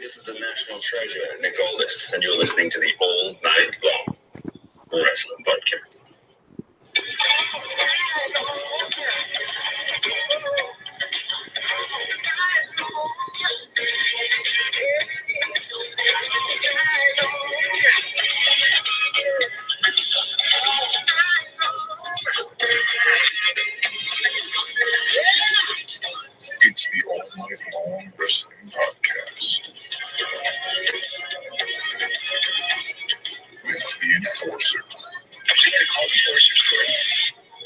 This is the national treasure, Nick Oldest, and you're listening to the All Night Long Wrestling Podcast. It's the All Night Long Wrestling Podcast with the Enforcer.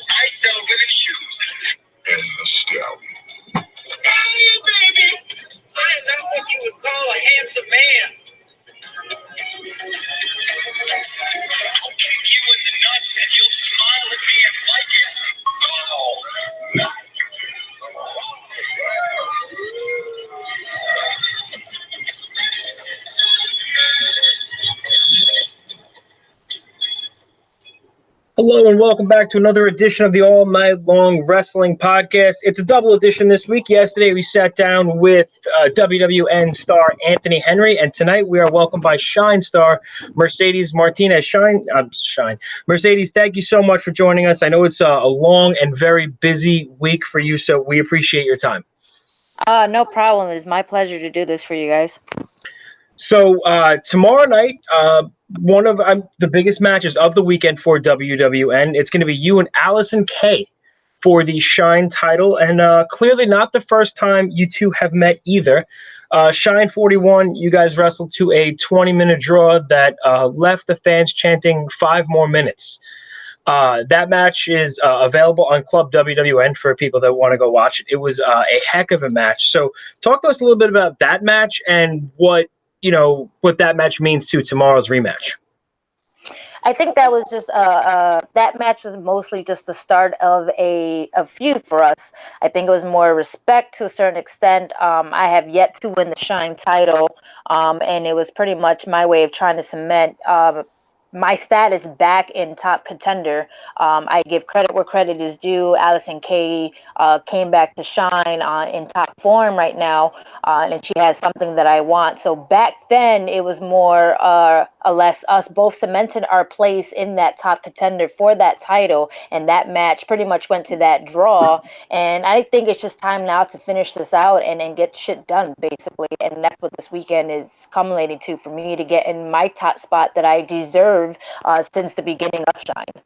I sell women's shoes. And the Stallion. Hey, baby! I am not what you would call a handsome man. I'll kick you in the nuts and you'll smile at me and like it. Oh, no. Hello and welcome back to another edition of the All Night Long Wrestling Podcast. It's a double edition this week. Yesterday we sat down with WWN star Anthony Henry, and tonight we are welcomed by Shine star Mercedes Martinez. Mercedes, thank you so much for joining us. I know it's a long and very busy week for you, so we appreciate your time. No problem. It's my pleasure to do this for you guys. So tomorrow night, one of the biggest matches of the weekend for WWN. It's going to be you and Allison Kay for the Shine title, and clearly not the first time you two have met either. Shine 41, you guys wrestled to a 20-minute draw that left the fans chanting 5 more minutes. That match is available on Club WWN for people that want to go watch it. It was a heck of a match. So talk to us a little bit about that match and what that match means to tomorrow's rematch. I think that was just that match was mostly just the start of a feud for us. I think it was more respect to a certain extent. I have yet to win the Shine title, and it was pretty much my way of trying to cement my status back in top contender. I give credit where credit is due. Allison Kay came back to Shine in top form right now, and she has something that I want. So back then, it was more or less us both cemented our place in that top contender for that title, and that match pretty much went to that draw. And I think it's just time now to finish this out and get shit done, basically. And that's what this weekend is culminating to for me to get in my top spot that I deserve since the beginning of Shine.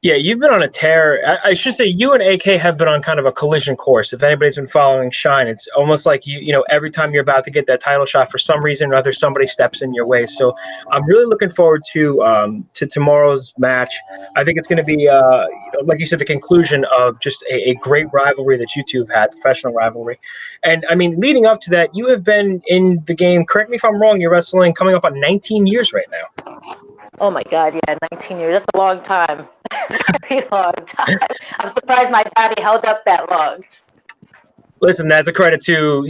Yeah, you've been on a tear. I should say you and AK have been on kind of a collision course. If anybody's been following Shine, it's almost like you know, every time you're about to get that title shot, for some reason or other, somebody steps in your way. So I'm really looking forward to tomorrow's match. I think it's going to be, like you said, the conclusion of just a great rivalry that you two have had, professional rivalry. And I mean, leading up to that, you have been in the game. Correct me if I'm wrong. You're wrestling coming up on 19 years right now. Oh my God, yeah, 19 years. That's a long time. Very long time. I'm surprised my body held up that long. Listen, that's a credit to,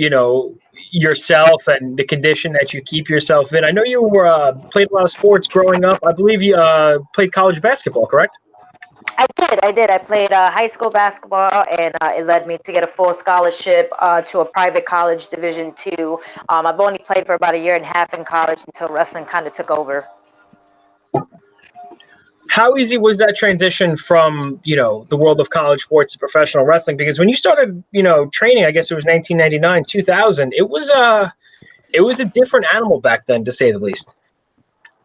yourself and the condition that you keep yourself in. I know you were played a lot of sports growing up. I believe you played college basketball, correct? I did. I played high school basketball, and it led me to get a full scholarship to a private college, Division II. I've only played for about a year and a half in college until wrestling kind of took over. How easy was that transition from, the world of college sports to professional wrestling? Because when you started, training, I guess it was 1999, 2000, it was a different animal back then, to say the least.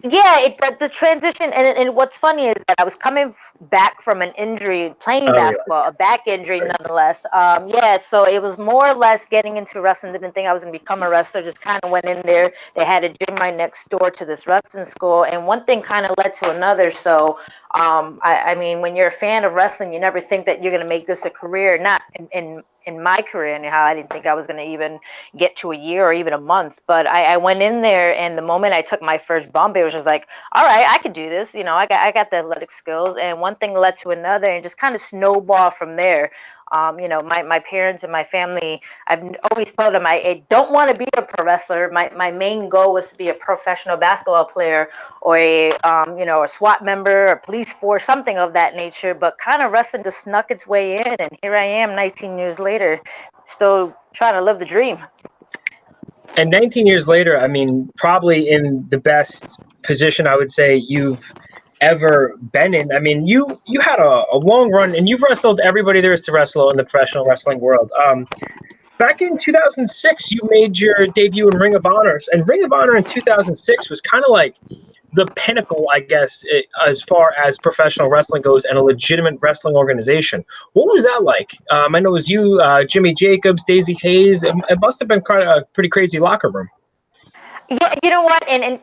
Yeah, the transition, and what's funny is that I was coming back from an injury playing basketball, a back injury nonetheless. So it was more or less getting into wrestling. Didn't think I was going to become a wrestler, just kind of went in there. They had a gym right next door to this wrestling school, and one thing kind of led to another. So, I mean, when you're a fan of wrestling, you never think that you're going to make this a career. Not in my career, anyhow. I didn't think I was going to even get to a year or even a month. But I went in there, and the moment I took my first bump, it was just like, all right, I can do this. I got the athletic skills, and one thing led to another, and just kind of snowballed from there. My parents and my family, I've always told them I don't want to be a pro wrestler. My main goal was to be a professional basketball player or a SWAT member or police force, something of that nature. But kind of wrestling just snuck its way in, and here I am 19 years later, still trying to live the dream. And 19 years later, I mean, probably in the best position I would say you've ever been in. I mean, you had a long run, and you've wrestled everybody there is to wrestle in the professional wrestling world. Back in 2006, you made your debut in Ring of Honor, and Ring of Honor in 2006 was kind of like the pinnacle, I guess, as far as professional wrestling goes, and a legitimate wrestling organization. What was that like? I know it was you, Jimmy Jacobs, Daisy Hayes. It must have been quite a pretty crazy locker room. Yeah, you know what? And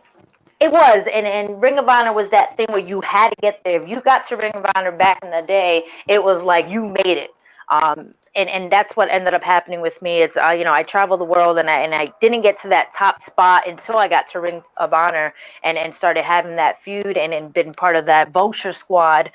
it was, and Ring of Honor was that thing where you had to get there. If you got to Ring of Honor back in the day, it was like you made it. And that's what ended up happening with me. It's I traveled the world, and I didn't get to that top spot until I got to Ring of Honor and started having that feud and been part of that Vulture squad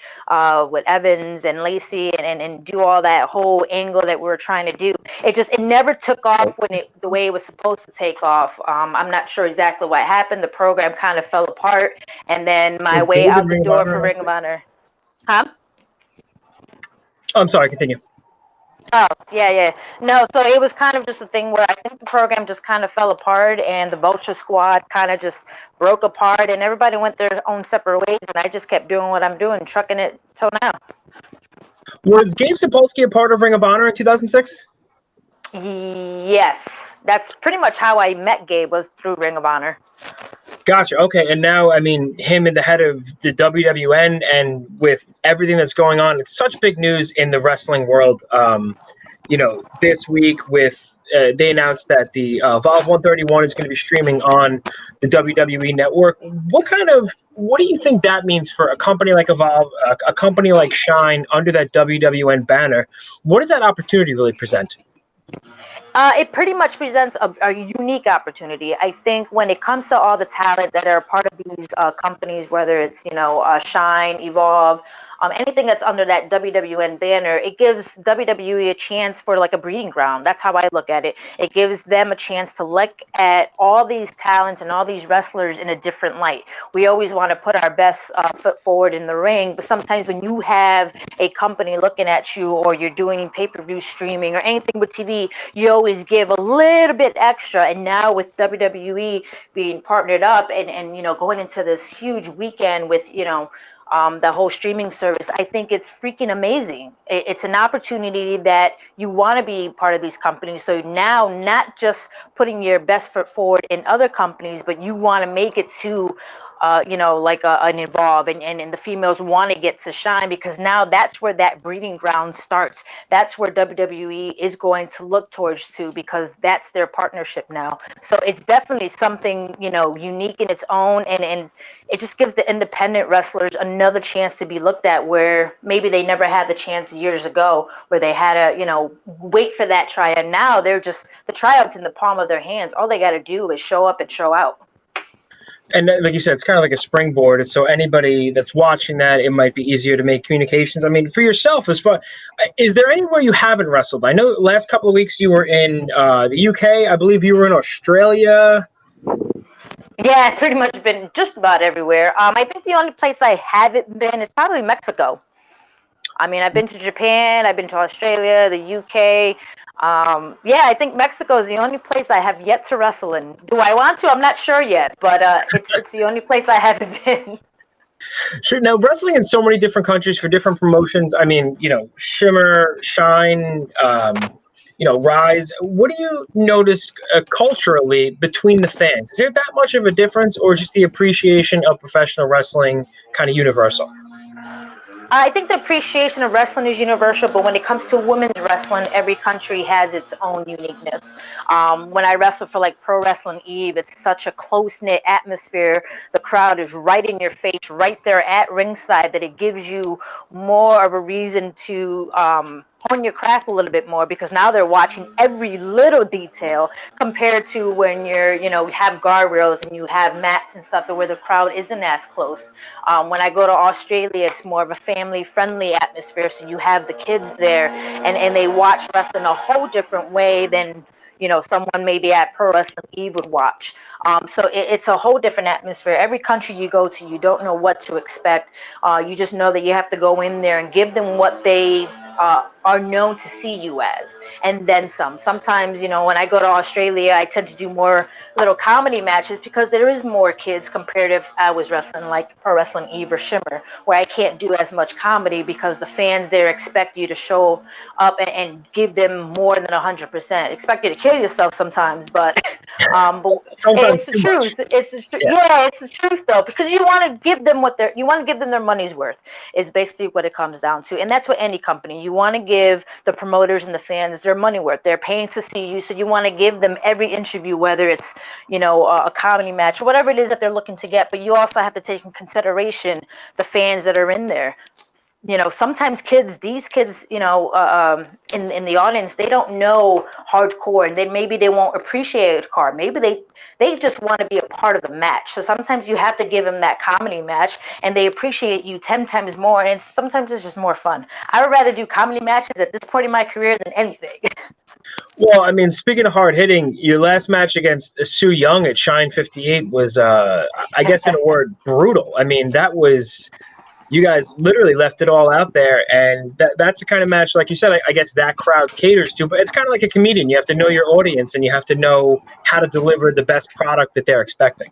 with Evans and Lacey and do all that whole angle that we were trying to do. It never took off the way it was supposed to take off. I'm not sure exactly what happened. The program kind of fell apart, and then my way out the door for Ring of Honor. Huh? I'm sorry, continue. Oh, yeah. No, so it was kind of just a thing where I think the program just kind of fell apart, and the Vulture squad kind of just broke apart, and everybody went their own separate ways, and I just kept doing what I'm doing, trucking it till now. Was Gabe Sapolsky a part of Ring of Honor in 2006? Yes. That's pretty much how I met Gabe, was through Ring of Honor. Gotcha. Okay. And now, I mean, him in the head of the WWN, and with everything that's going on, it's such big news in the wrestling world. This week they announced that the Evolve 131 is going to be streaming on the WWE Network. What do you think that means for a company like Evolve, a company like Shine under that WWN banner? What does that opportunity really present? It pretty much presents a unique opportunity. I think when it comes to all the talent that are part of these companies, whether it's Shine, Evolve, anything that's under that WWN banner, it gives WWE a chance for like a breeding ground. That's how I look at it. It gives them a chance to look at all these talents and all these wrestlers in a different light. We always want to put our best foot forward in the ring, but sometimes when you have a company looking at you, or you're doing pay-per-view streaming or anything with TV, you always give a little bit extra. And now with WWE being partnered up and going into this huge weekend with the whole streaming service, I think it's freaking amazing. It's an opportunity that you want to be part of these companies. So now, not just putting your best foot forward in other companies, but you want to make it to like an Evolve, and the females want to get to Shine, because now that's where that breeding ground starts. That's where WWE is going to look towards to, because that's their partnership now. So it's definitely something unique in its own, and it just gives the independent wrestlers another chance to be looked at, where maybe they never had the chance years ago, where they had to wait for that tryout. Now they're just, the tryout's in the palm of their hands. All they got to do is show up and show out. And like you said, it's kind of like a springboard. So anybody that's watching that, it might be easier to make communications. I mean, for yourself, as far, is there anywhere you haven't wrestled? I know last couple of weeks you were in the UK. I believe you were in Australia. Yeah, pretty much been just about everywhere. I think the only place I haven't been is probably Mexico. I mean, I've been to Japan, I've been to Australia, the UK. Yeah, I think Mexico is the only place I have yet to wrestle in. Do I want to? I'm not sure yet, but it's the only place I haven't been. Sure. Now, wrestling in so many different countries for different promotions. I mean, Shimmer, Shine, Rise. What do you notice culturally between the fans? Is there that much of a difference, or just the appreciation of professional wrestling kind of universal? I think the appreciation of wrestling is universal, but when it comes to women's wrestling, every country has its own uniqueness. When I wrestle for like Pro Wrestling Eve, it's such a close-knit atmosphere. The crowd is right in your face, right there at ringside, that it gives you more of a reason to hone your craft a little bit more, because now they're watching every little detail, compared to when you have guardrails and you have mats and stuff where the crowd isn't as close. When I go to Australia, it's more of a family-friendly atmosphere, so you have the kids there, and they watch wrestling a whole different way than someone maybe at Pro Wrestling Eve would watch. So it's a whole different atmosphere. Every country you go to, you don't know what to expect. You just know that you have to go in there and give them what they are known to see you as, and then some. Sometimes, when I go to Australia, I tend to do more little comedy matches because there is more kids compared if I was wrestling like Pro Wrestling Eve or Shimmer, where I can't do as much comedy because the fans there expect you to show up and give them more than 100%. Expect you to kill yourself sometimes, but Sometimes it's the too much. truth. It's the truth. Yeah. Yeah, it's the truth though, because you want to give them you want to give them their money's worth. Is basically what it comes down to, and that's what any company, you want to give the promoters and the fans their money worth. They're paying to see you, so you want to give them every inch of you, whether it's a comedy match or whatever it is that they're looking to get. But you also have to take in consideration the fans that are in there. Sometimes these kids, in the audience, they don't know hardcore, and maybe they won't appreciate hardcore. Maybe they just want to be a part of the match. So sometimes you have to give them that comedy match, and they appreciate you 10 times more. And sometimes it's just more fun. I would rather do comedy matches at this point in my career than anything. Well, I mean, speaking of hard hitting, your last match against Sue Young at Shine 58 was, I guess, in a word, brutal. I mean, that was. You guys literally left it all out there, and that's the kind of match, like you said, I guess that crowd caters to. But it's kind of like a comedian. You have to know your audience, and you have to know how to deliver the best product that they're expecting.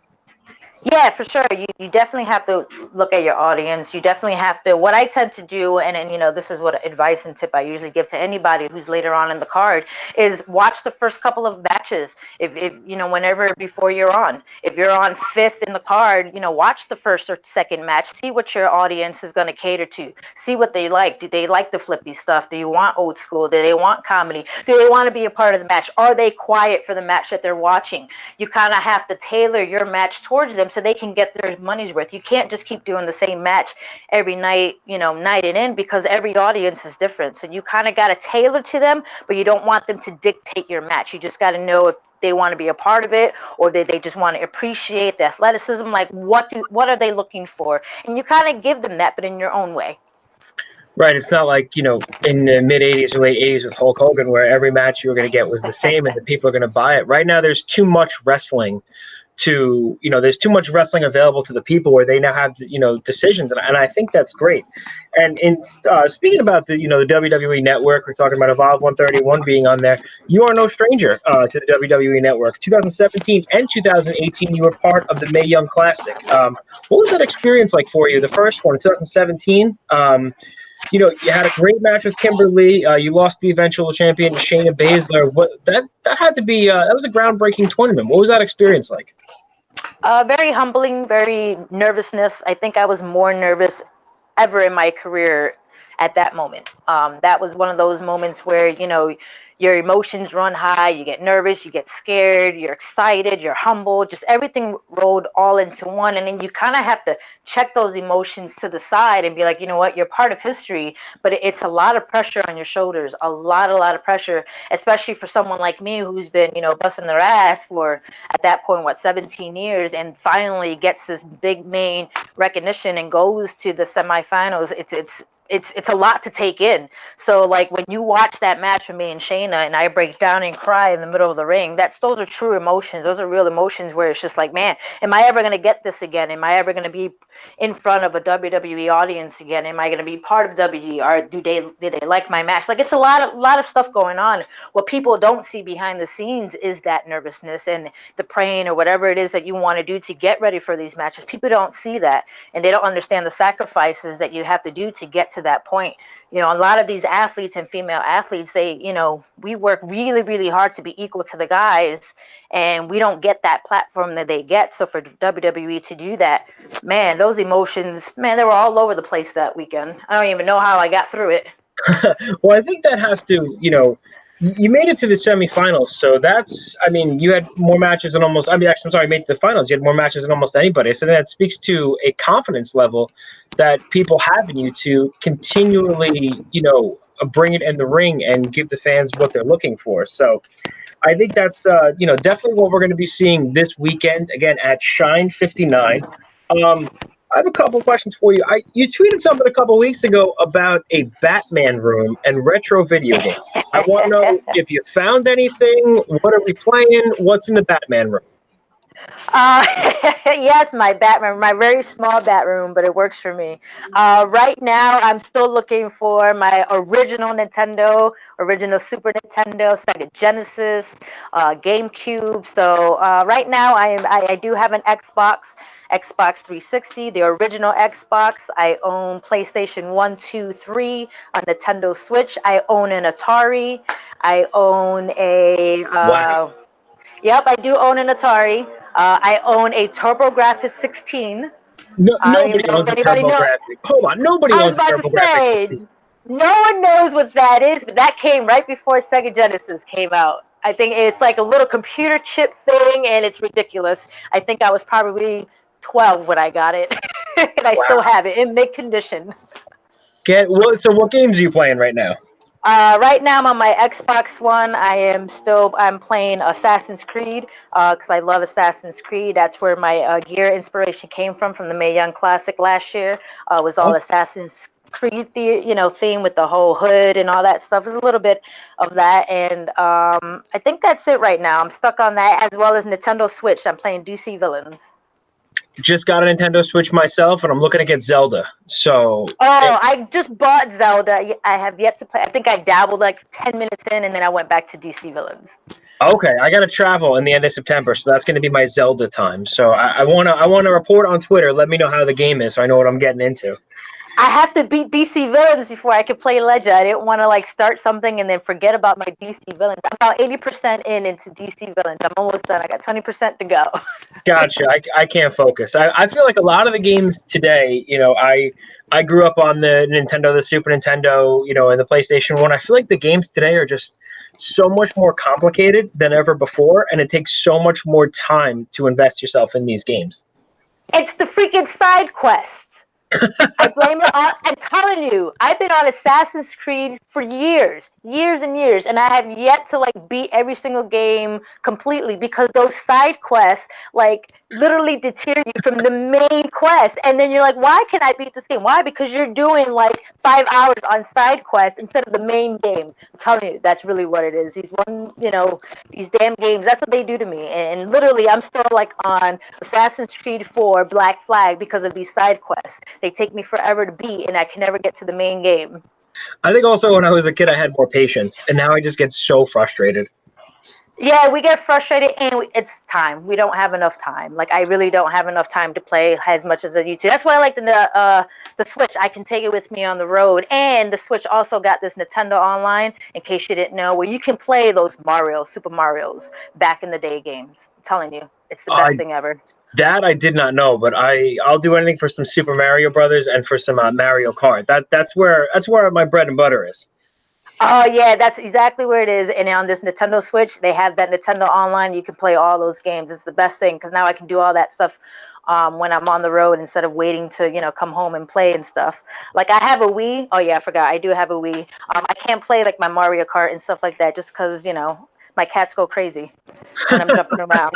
Yeah, for sure. You definitely have to look at your audience. You definitely have to. What I tend to do, and this is what advice and tip I usually give to anybody who's later on in the card, is watch the first couple of matches. If whenever before you're on, if you're on fifth in the card, watch the first or second match. See what your audience is going to cater to. See what they like. Do they like the flippy stuff? Do you want old school? Do they want comedy? Do they want to be a part of the match? Are they quiet for the match that they're watching? You kind of have to tailor your match towards them so they can get their money's worth. You can't just keep doing the same match every night, night and in, because every audience is different. So you kind of got to tailor to them, but you don't want them to dictate your match. You just got to know if they want to be a part of it, or they just want to appreciate the athleticism. Like what are they looking for? And you kind of give them that, but in your own way. Right. It's not like, in the mid 80s or late 80s with Hulk Hogan, where every match you were going to get was the same and the people are going to buy it. Right now, there's too much wrestling there's too much wrestling available to the people where they now have, decisions. And I think that's great. And speaking about the WWE Network, we're talking about Evolve 131 being on there. You are no stranger to the WWE Network. 2017 and 2018, you were part of the Mae Young Classic. What was that experience like for you? The first one, 2017, you had a great match with Kimberly. You lost the eventual champion, Shayna Baszler. That had to be that was a groundbreaking tournament. What was that experience like? Very humbling, very nervousness. I think I was more nervous ever in my career at that moment. That was one of those moments where, your emotions run high, you get nervous, you get scared, you're excited, you're humble, just everything rolled all into one. And then you kind of have to check those emotions to the side and be like, you know what, you're part of history, but it's a lot of pressure on your shoulders, a lot of pressure, especially for someone like me who's been, busting their ass for, at that point, 17 years, and finally gets this big main recognition and goes to the semifinals. It's a lot to take in. So like when you watch that match with me and Shayna, and I break down and cry in the middle of the ring, those are true emotions. Those are real emotions where it's just like, man, am I ever going to get this again? Am I ever going to be in front of a WWE audience again? Am I going to be part of WWE? Or do they like my match? Like, it's a lot of stuff going on. What people don't see behind the scenes is that nervousness and the praying or whatever it is that you want to do to get ready for these matches. People don't see that, and they don't understand the sacrifices that you have to do to get to that point. A lot of these athletes and female athletes, we work really, really hard to be equal to the guys, and we don't get that platform that they get. So for WWE to do that, man, those emotions, man, they were all over the place that weekend. I don't even know how I got through it. Well, I think that has to, you made it to the semifinals. So you had more matches than almost, I'm sorry, you made it to the finals. You had more matches than almost anybody. So that speaks to a confidence level that people have in you to continually, bring it in the ring and give the fans what they're looking for. So I think that's, definitely what we're going to be seeing this weekend, again, at Shine 59. I have a couple questions for you. You tweeted something a couple weeks ago about a Batman room and retro video games. I want to know if you found anything. What are we playing? What's in the Batman room? Uh, yes, my bat room, my very small bat room, but it works for me. Right now, I'm still looking for my original Nintendo, original Super Nintendo, Sega Genesis, GameCube. So right now, I do have an Xbox 360, the original Xbox. I own PlayStation 1, 2, 3, a Nintendo Switch. I own an Atari. I own a Wow. Yep, I do own an Atari. I own a TurboGrafx 16. No, I don't even nobody know if owns a anybody knows. TurboGrafx. Hold on, nobody I was owns a about to TurboGrafx say, 16. no one knows what that is, but that came right before Sega Genesis came out. I think it's like a little computer chip thing, and it's ridiculous. I think I was probably 12 when I got it, and I still Wow. have it in mint condition. So what games are you playing right now? Right now I'm on my Xbox One. I'm playing Assassin's Creed because I love Assassin's Creed. That's where my gear inspiration came from the Mae Young Classic last year. Was all Oh, Assassin's Creed, theme with the whole hood and all that stuff. There's a little bit of that, and I think that's it right now. I'm stuck on that as well as Nintendo Switch. I'm playing DC Villains. just got a Nintendo Switch myself, and I'm looking to get Zelda. So, Oh, I just bought Zelda. I have yet to play. I think I dabbled like 10 minutes in, and then I went back to DC Villains. okay, I got to travel in the end of September, so that's going to be my Zelda time. So I wanna report on Twitter. Let me know how the game is, so I know what I'm getting into. I have to beat DC Villains before I could play Legend. I didn't want to like start something and then forget about my DC Villains. I'm about 80% into DC Villains. I'm almost done. I got 20% to go. Gotcha. I can't focus. I feel like a lot of the games today, I grew up on the Nintendo, the Super Nintendo, and the PlayStation 1. I feel like the games today are just so much more complicated than ever before, and it takes so much more time to invest yourself in these games. It's the freaking side quests. I blame it on. I'm telling you, I've been on Assassin's Creed for years and years, and I have yet to like beat every single game completely because those side quests like literally deter you from the main quest, and then you're like, why can I beat this game? Why? Because you're doing like 5 hours on side quests instead of the main game. I'm telling you, that's really what it is. These damn games. That's what they do to me, and literally, I'm still like on Assassin's Creed 4 Black Flag because of these side quests. They take me forever to beat, and I can never get to the main game. I think also when I was a kid, I had more patience, and now I just get so frustrated. Yeah, we get frustrated, and it's time. We don't have enough time. Like I really don't have enough time to play as much as I used to. That's why I like the Switch. I can take it with me on the road, and the Switch also got this Nintendo Online. In case you didn't know, where you can play those Super Mario's back in the day games. I'm telling you, it's the best thing ever. That I did not know, but I'll do anything for some Super Mario Brothers and for some Mario Kart. That's where my bread and butter is. Oh yeah, that's exactly where it is. And on this Nintendo Switch, they have that Nintendo Online. You can play all those games. It's the best thing because now I can do all that stuff when I'm on the road instead of waiting to come home and play and stuff. Like I have a Wii. Oh yeah, I forgot. I do have a Wii. I can't play like my Mario Kart and stuff like that just because my cats go crazy when I'm jumping around.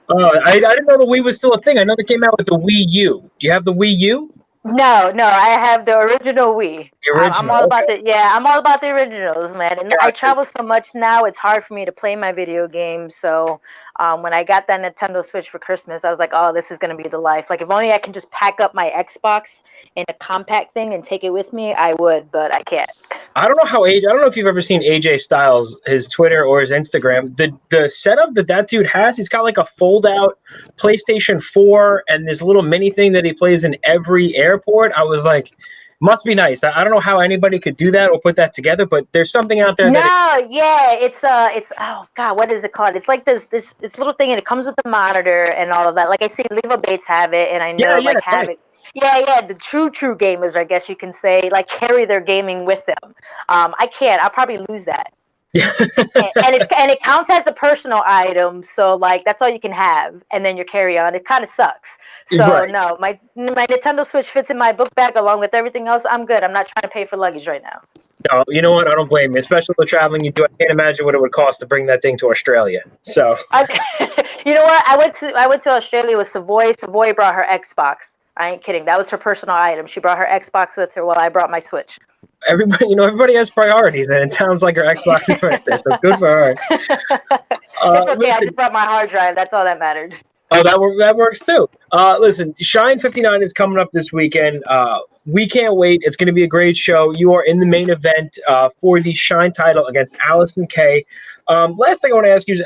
Oh, I didn't know the Wii was still a thing. I know they came out with the Wii U. Do you have the Wii U? No, I have the original Wii. The I'm original. all about Okay. I'm all about the originals, man. And I Gotcha. travel so much now; it's hard for me to play my video games. So, when I got that Nintendo Switch for Christmas, I was like, "Oh, this is gonna be the life." Like, if only I can just pack up my Xbox in a compact thing and take it with me, I would, but I can't. I don't know if you've ever seen AJ Styles, his Twitter or his Instagram. The setup that dude has, he's got like a fold out PlayStation 4 and this little mini thing that he plays in every airport. I was like, must be nice. I don't know how anybody could do that or put that together, but there's something out there No, yeah, it's oh god, what is it called? It's like this little thing, and it comes with the monitor and all of that. Like I see Leva Bates have it, and I know like right. Havoc. Yeah, the true gamers, I guess you can say, like carry their gaming with them. I can't. I'll probably lose that. and it counts as a personal item, so like that's all you can have, and then your carry on. It kind of sucks. So Right. no, my Nintendo Switch fits in my book bag along with everything else. I'm good. I'm not trying to pay for luggage right now. No, you know what? I don't blame you, especially with the traveling you do. I can't imagine what it would cost to bring that thing to Australia. So You know what? I went to Australia with Savoy. Savoy brought her Xbox. I ain't kidding. That was her personal item. She brought her Xbox with her while I brought my Switch. everybody has priorities, and it sounds like her Xbox is right there. So good for her. That's okay. I Listen, just brought my hard drive. That's all that mattered. oh, that works too. Listen, Shine 59 is coming up this weekend. We can't wait. It's going to be a great show. You are in the main event for the Shine title against Allison Kay. Last thing I want to ask you is,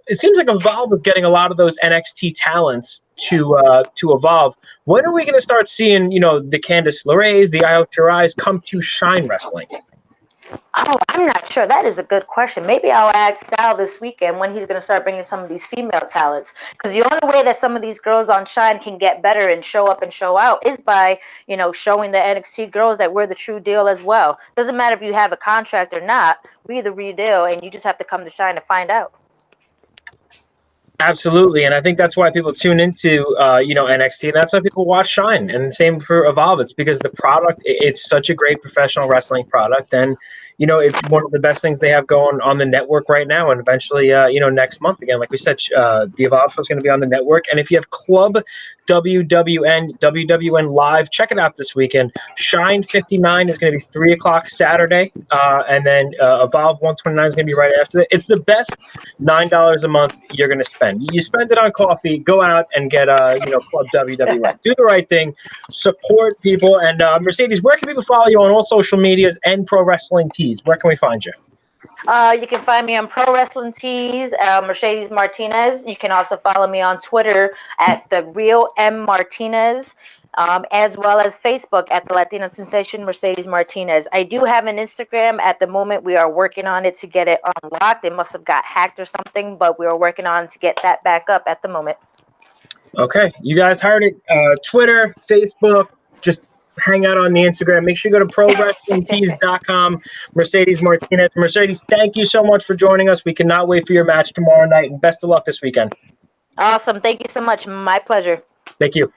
it seems like Evolve is getting a lot of those NXT talents to Evolve. When are we going to start seeing, the Candice LeRae's, the Io Shirai's come to Shine Wrestling? Oh, I'm not sure. That is a good question. Maybe I'll ask Sal this weekend when he's going to start bringing some of these female talents. Because the only way that some of these girls on Shine can get better and show up and show out is by, showing the NXT girls that we're the true deal as well. Doesn't matter if you have a contract or not. We're the real deal, and you just have to come to Shine to find out. Absolutely, and I think that's why people tune into NXT, and that's why people watch Shine. And same for Evolve. It's because the product, it's such a great professional wrestling product, and it's one of the best things they have going on the network right now. And eventually, next month again, like we said, the Evolve show is going to be on the network. And if you have Club WWN Live, check it out this weekend. Shine 59 is going to be 3:00 Saturday, and then Evolve 129 is going to be right after that. It's the best $9 a month you're going to spend. You spend it on coffee, go out and get Club WWN. Do the right thing, support people. And Mercedes, where can people follow you on all social medias and Pro Wrestling Tees? Where can we find you? You can find me on Pro Wrestling Tees, Mercedes Martinez. You can also follow me on Twitter at the Real M Martinez, as well as Facebook at the Latina Sensation Mercedes Martinez. I do have an Instagram at the moment. We are working on it to get it unlocked. It must have got hacked or something, but we are working on to get that back up at the moment. Okay, you guys heard it. Twitter, Facebook, just hang out on the Instagram. Make sure you go to ProWrestlingTees.com. Mercedes Martinez. Mercedes, thank you so much for joining us. We cannot wait for your match tomorrow night, and best of luck this weekend. Awesome. Thank you so much. My pleasure. Thank you.